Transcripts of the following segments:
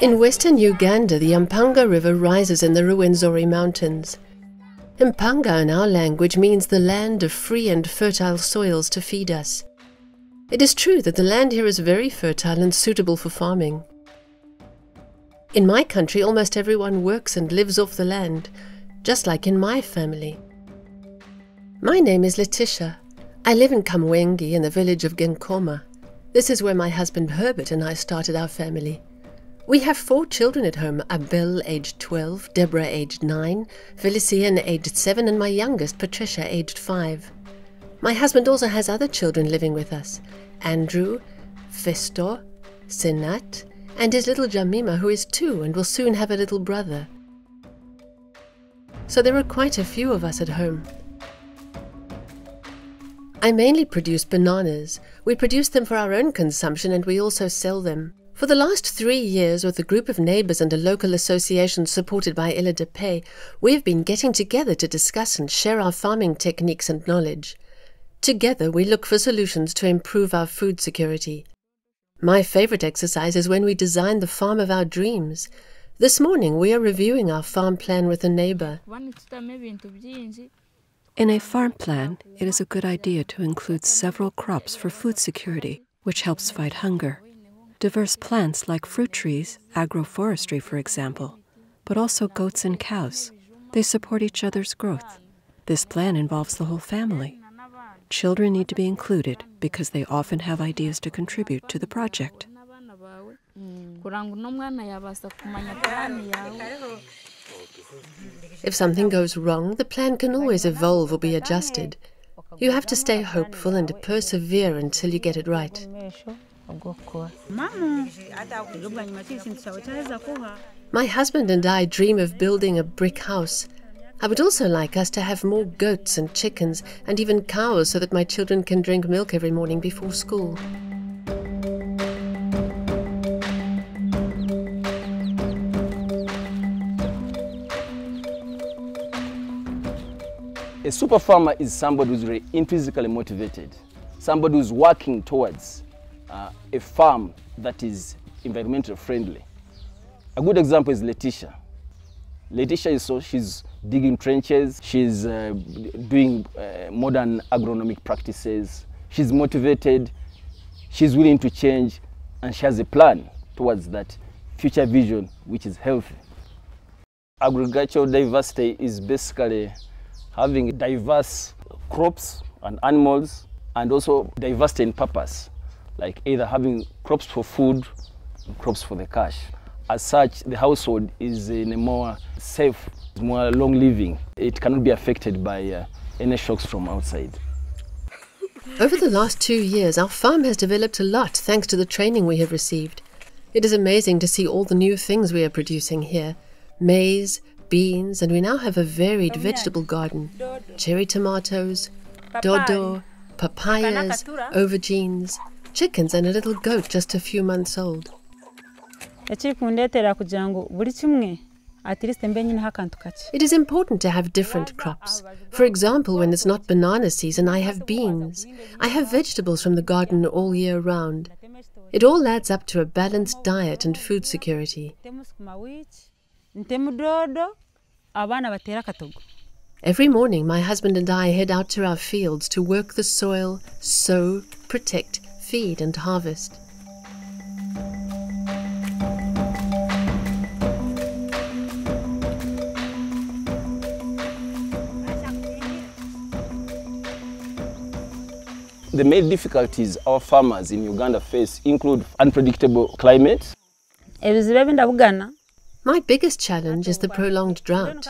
In western Uganda, the Mpanga River rises in the Rwenzori Mountains. Mpanga in our language means the land of free and fertile soils to feed us. It is true that the land here is very fertile and suitable for farming. In my country, almost everyone works and lives off the land, just like in my family. My name is Letitia. I live in Kamwengi in the village of Genkoma. This is where my husband Herbert and I started our family. We have 4 children at home, Abel aged 12, Deborah aged 9, Felician aged 7 and my youngest, Patricia, aged 5. My husband also has other children living with us, Andrew, Festo, Senat, and his little Jamima, who is 2 and will soon have a little brother. So there are quite a few of us at home. I mainly produce bananas. We produce them for our own consumption and we also sell them. For the last 3 years, with a group of neighbours and a local association supported by Illa de Pay, we have been getting together to discuss and share our farming techniques and knowledge. Together, we look for solutions to improve our food security. My favourite exercise is when we design the farm of our dreams. This morning, we are reviewing our farm plan with a neighbour. In a farm plan, it is a good idea to include several crops for food security, which helps fight hunger. Diverse plants like fruit trees, agroforestry for example, but also goats and cows. They support each other's growth. This plan involves the whole family. Children need to be included because they often have ideas to contribute to the project. If something goes wrong, the plan can always evolve or be adjusted. You have to stay hopeful and persevere until you get it right. My husband and I dream of building a brick house. I would also like us to have more goats and chickens and even cows so that my children can drink milk every morning before school. A super farmer is somebody who's very intrinsically motivated, somebody who's working towards a farm that is environmentally friendly. A good example is Letitia. Letitia she's digging trenches, she's doing modern agronomic practices, she's motivated, she's willing to change, and she has a plan towards that future vision which is healthy. Agricultural diversity is basically having diverse crops and animals, and also diversity in purpose, like either having crops for food and crops for the cash. As such, the household is in a more safe, more long-living. It cannot be affected by any shocks from outside. Over the last 2 years, our farm has developed a lot thanks to the training we have received. It is amazing to see all the new things we are producing here. Maize, beans, and we now have a varied vegetable garden. Cherry tomatoes, dodo, papayas, aubergines, chickens and a little goat just a few months old. It is important to have different crops. For example, when it's not banana season, I have beans. I have vegetables from the garden all year round. It all adds up to a balanced diet and food security. Every morning, my husband and I head out to our fields to work the soil, sow, protect, feed and harvest. The main difficulties our farmers in Uganda face include unpredictable climate. My biggest challenge is the prolonged drought.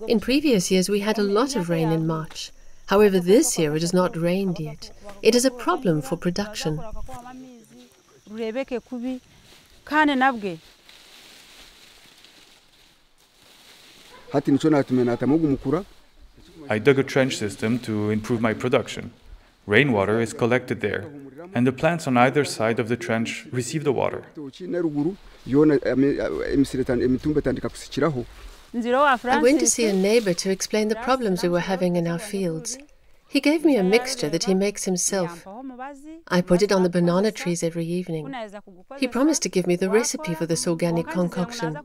In previous years we had a lot of rain in March. However, this year it has not rained yet. It is a problem for production. I dug a trench system to improve my production. Rainwater is collected there, and the plants on either side of the trench receive the water. I went to see a neighbor to explain the problems we were having in our fields. He gave me a mixture that he makes himself. I put it on the banana trees every evening. He promised to give me the recipe for this organic concoction.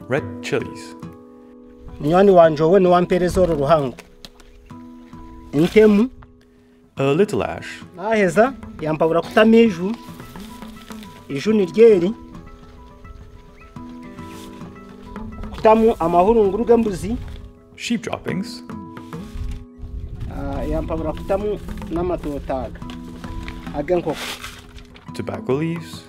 Red chilies. A little ash. Sheep droppings. Tobacco leaves.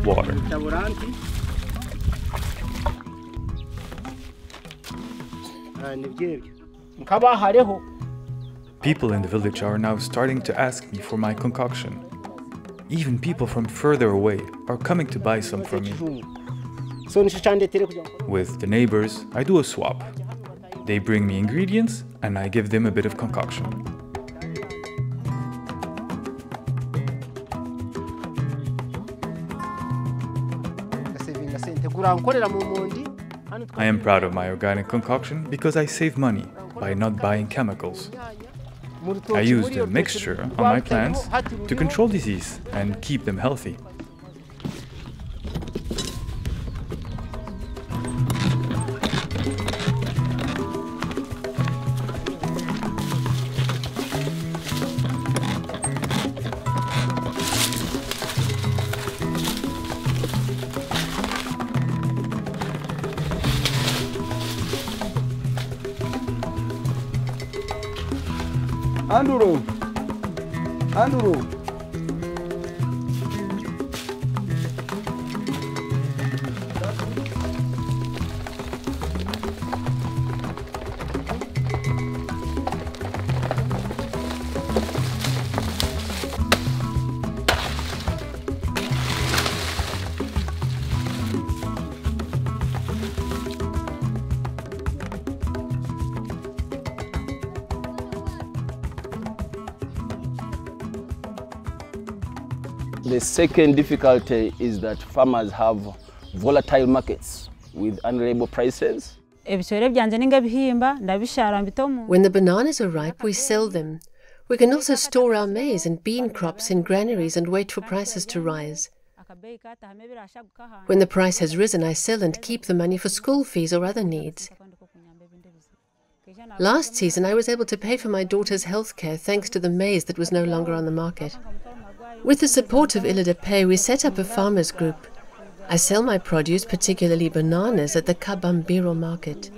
Water. People in the village are now starting to ask me for my concoction. Even people from further away are coming to buy some from me. With the neighbors, I do a swap. They bring me ingredients and I give them a bit of concoction. I am proud of my organic concoction because I save money by not buying chemicals. I use the mixture on my plants to control disease and keep them healthy. Andrew. The second difficulty is that farmers have volatile markets with unreliable prices. When the bananas are ripe, we sell them. We can also store our maize and bean crops in granaries and wait for prices to rise. When the price has risen, I sell and keep the money for school fees or other needs. Last season, I was able to pay for my daughter's health care thanks to the maize that was no longer on the market. With the support of Ilade, we set up a farmers group. I sell my produce, particularly bananas, at the Kabambiro market.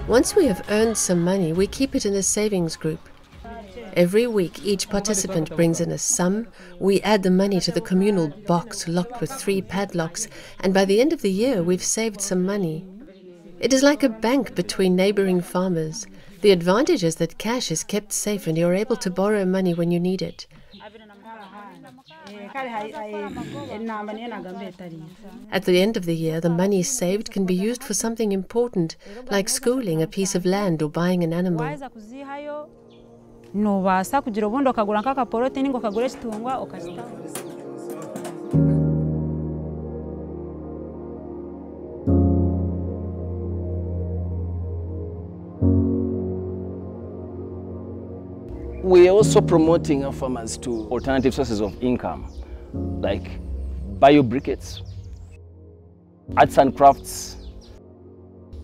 Once we have earned some money, we keep it in a savings group. Every week, each participant brings in a sum. We add the money to the communal box locked with 3 padlocks, and by the end of the year, we've saved some money. It is like a bank between neighboring farmers. The advantage is that cash is kept safe and you're able to borrow money when you need it. At the end of the year, the money saved can be used for something important, like schooling, a piece of land, or buying an animal. We are also promoting our farmers to alternative sources of income, like bio-briquettes, arts and crafts,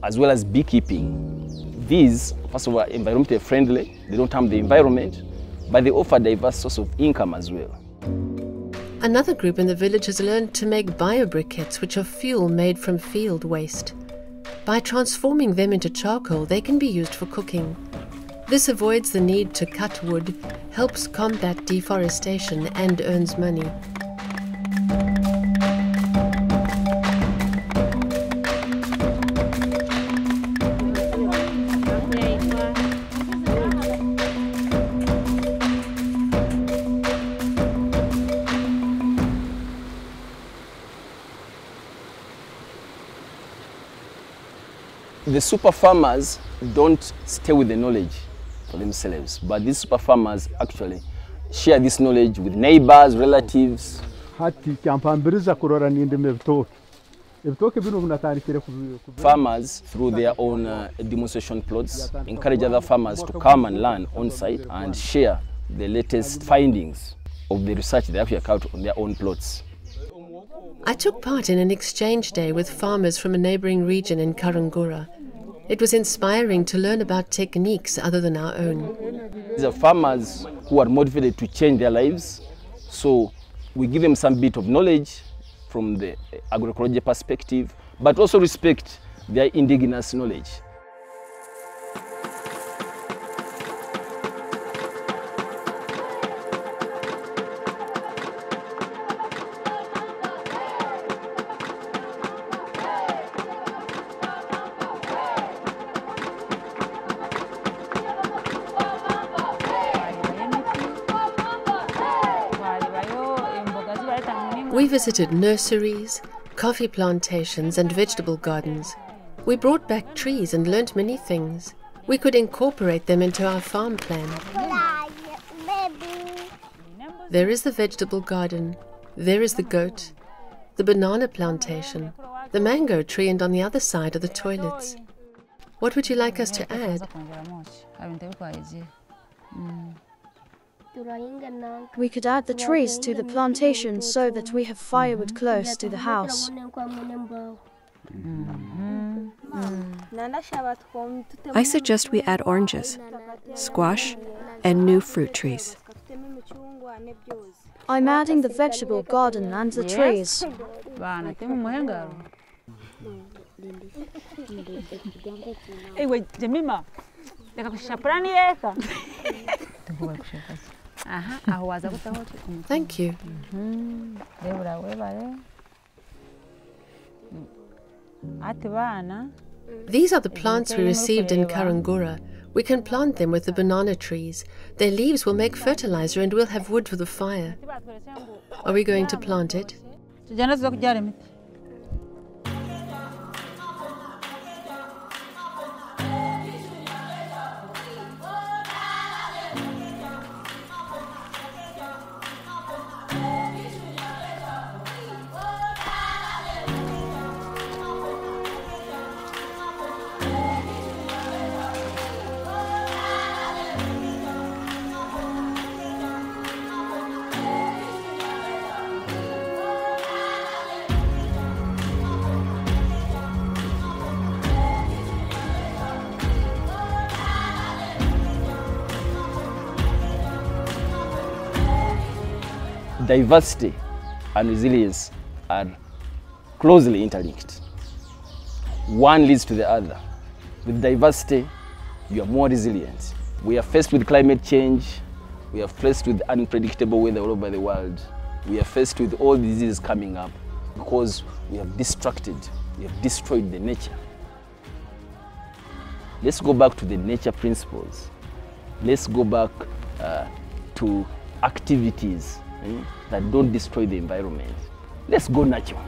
as well as beekeeping. These, first of all, are environmentally friendly. They don't harm the environment, but they offer a diverse source of income as well. Another group in the village has learned to make bio-briquettes, which are fuel made from field waste. By transforming them into charcoal, they can be used for cooking. This avoids the need to cut wood, helps combat deforestation, and earns money. The super farmers don't stay with the knowledge for themselves, but these super farmers actually share this knowledge with neighbors, relatives. Farmers, through their own demonstration plots, encourage other farmers to come and learn on site and share the latest findings of the research they actually carried out on their own plots. I took part in an exchange day with farmers from a neighbouring region in Karangura. It was inspiring to learn about techniques other than our own. These are farmers who are motivated to change their lives, so we give them some bit of knowledge from the agroecology perspective, but also respect their indigenous knowledge. We visited nurseries, coffee plantations and vegetable gardens. We brought back trees and learnt many things. We could incorporate them into our farm plan. There is the vegetable garden, there is the goat, the banana plantation, the mango tree, and on the other side are the toilets. What would you like us to add? We could add the trees to the plantation so that we have firewood close to the house. I suggest we add oranges, squash, and new fruit trees. I'm adding the vegetable garden and the trees. Thank you. These are the plants we received in Karangura. We can plant them with the banana trees. Their leaves will make fertilizer and we'll have wood for the fire. Are we going to plant it? Diversity and resilience are closely interlinked. One leads to the other. With diversity, you are more resilient. We are faced with climate change. We are faced with unpredictable weather all over the world. We are faced with all diseases coming up because we have destroyed the nature. Let's go back to the nature principles. Let's go back to activities that don't destroy the environment. Let's go natural.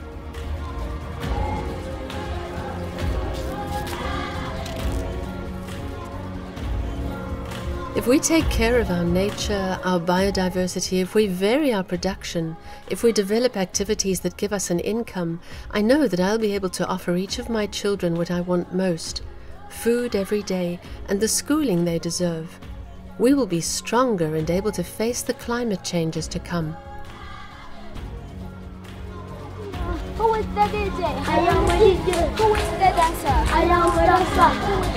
If we take care of our nature, our biodiversity, if we vary our production, if we develop activities that give us an income, I know that I'll be able to offer each of my children what I want most: food every day and the schooling they deserve. we will be stronger and able to face the climate changes to come. Who is the DJ? I am the DJ. Who is the dancer? I am the dancer.